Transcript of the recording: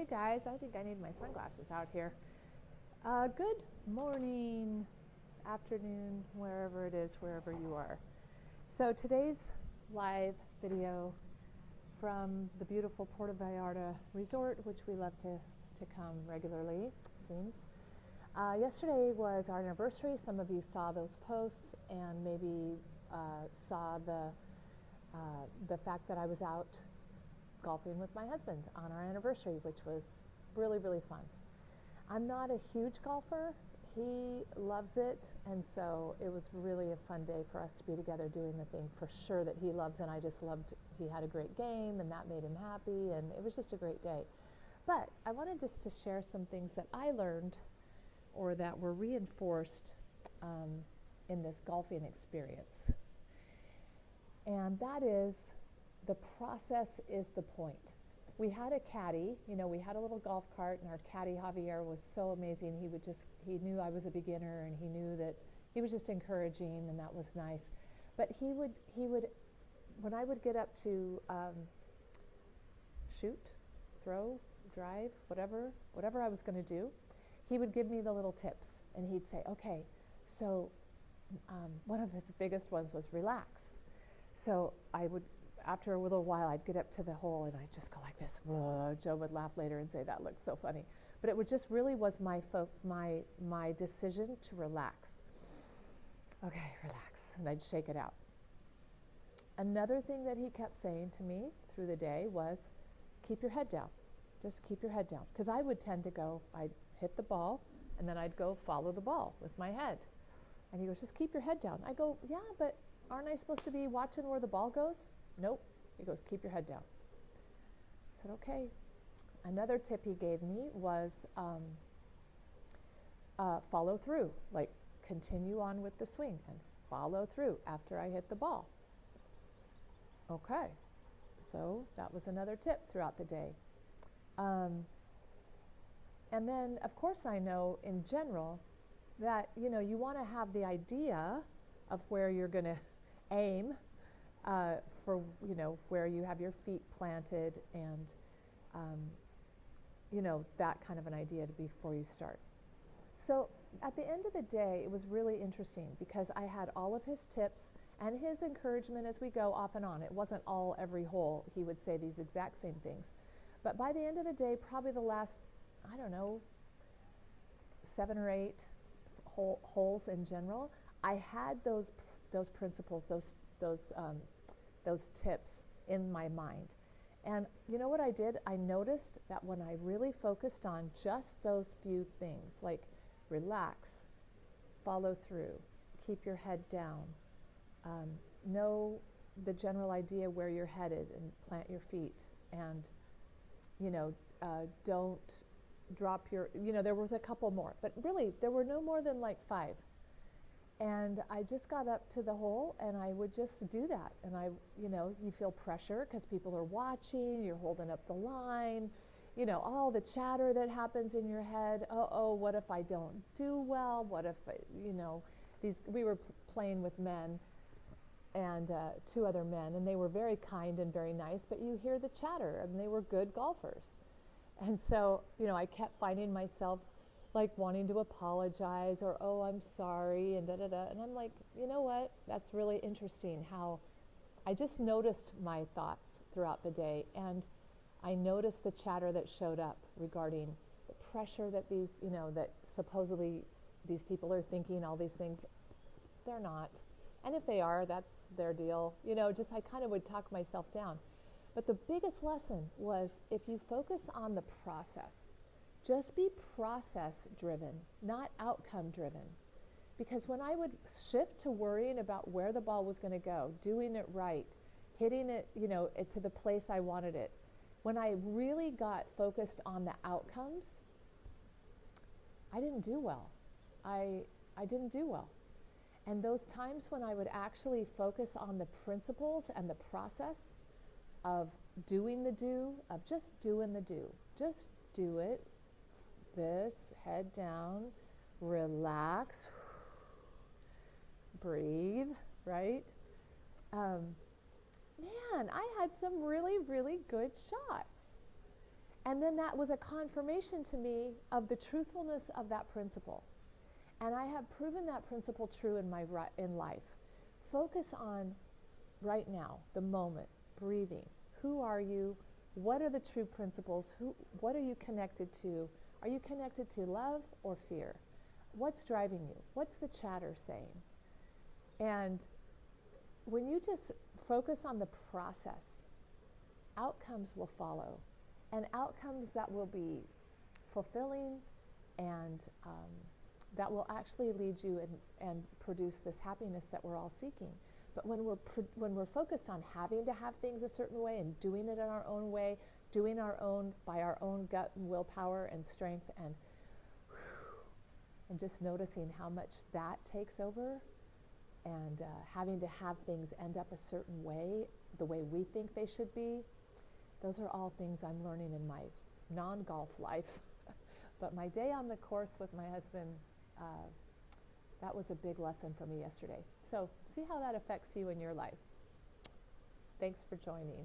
Hey guys, I think I need my sunglasses out here. Good morning, afternoon, wherever it is, wherever you are. So today's live video from the beautiful Puerto Vallarta Resort, which we love to come regularly, it seems. Yesterday was our anniversary. Some of you saw those posts and maybe saw the fact that I was out golfing with my husband on our anniversary, which was really, really fun. I'm not a huge golfer. He loves it, and so it was really a fun day for us to be together doing the thing for sure that he loves, and I just loved, he had a great game, and that made him happy, and it was just a great day. But I wanted just to share some things that I learned or that were reinforced in this golfing experience. And that is, the process is the point. We had a caddy, we had a little golf cart, and our caddy Javier was so amazing. He knew I was a beginner, and he knew that he was just encouraging, and that was nice. But he would, when I would get up to shoot, throw, drive, whatever I was going to do, he would give me the little tips, and he'd say, okay, so one of his biggest ones was relax. So I would, after a little while, I'd get up to the hole and I'd just go like this. Joe would laugh later and say, that looks so funny. But it just really was my decision to relax. Okay, relax. And I'd shake it out. Another thing that he kept saying to me through the day was, keep your head down. Just keep your head down. Because I would tend to go, I'd hit the ball, and then I'd go follow the ball with my head. And he goes, just keep your head down. I go, yeah, but aren't I supposed to be watching where the ball goes? Nope. He goes, keep your head down. I said, okay. Another tip he gave me was follow through, like continue on with the swing and follow through after I hit the ball. Okay. So that was another tip throughout the day. And then, of course, I know in general that, you want to have the idea of where you're going to aim for, where you have your feet planted and, that kind of an idea before you start. So at the end of the day, it was really interesting because I had all of his tips and his encouragement as we go off and on. It wasn't all every hole he would say these exact same things. But by the end of the day, probably the last, 7 or 8 holes in general, I had those principles, those tips in my mind. And you know what I did? I noticed that when I really focused on just those few things, like relax, follow through, keep your head down, know the general idea where you're headed and plant your feet, and don't drop your, there was a couple more, but really there were no more than like 5. And I just got up to the hole and I would just do that. And you feel pressure because people are watching, you're holding up the line, all the chatter that happens in your head. Oh, what if I don't do well? What if, we were playing with men and 2 other men, and they were very kind and very nice, but you hear the chatter, and they were good golfers. And so, I kept finding myself like wanting to apologize or, oh, I'm sorry, and da-da-da. And I'm like, you know what? That's really interesting how I just noticed my thoughts throughout the day, and I noticed the chatter that showed up regarding the pressure that these, that supposedly these people are thinking all these things. They're not. And if they are, that's their deal. Just I kind of would talk myself down. But the biggest lesson was if you focus on the process, just be process driven, not outcome driven. Because when I would shift to worrying about where the ball was going to go, doing it right, hitting it, to the place I wanted it, when I really got focused on the outcomes, I didn't do well. I didn't do well. And those times when I would actually focus on the principles and the process of doing the do, of just doing the do, just do it, this, head down, relax, breathe, right? Man, I had some really, really good shots. And then that was a confirmation to me of the truthfulness of that principle. And I have proven that principle true in life. Focus on right now, the moment, breathing. Who are you? What are the true principles? What are you connected to? Are you connected to love or fear? What's driving you? What's the chatter saying? And when you just focus on the process, outcomes will follow. And outcomes that will be fulfilling and that will actually lead you and produce this happiness that we're all seeking. But when we're focused on having to have things a certain way and doing it in our own way, doing by our own gut and willpower and strength, and just noticing how much that takes over, and having to have things end up a certain way, the way we think they should be, those are all things I'm learning in my non-golf life. But my day on the course with my husband, that was a big lesson for me yesterday. So see how that affects you in your life. Thanks for joining.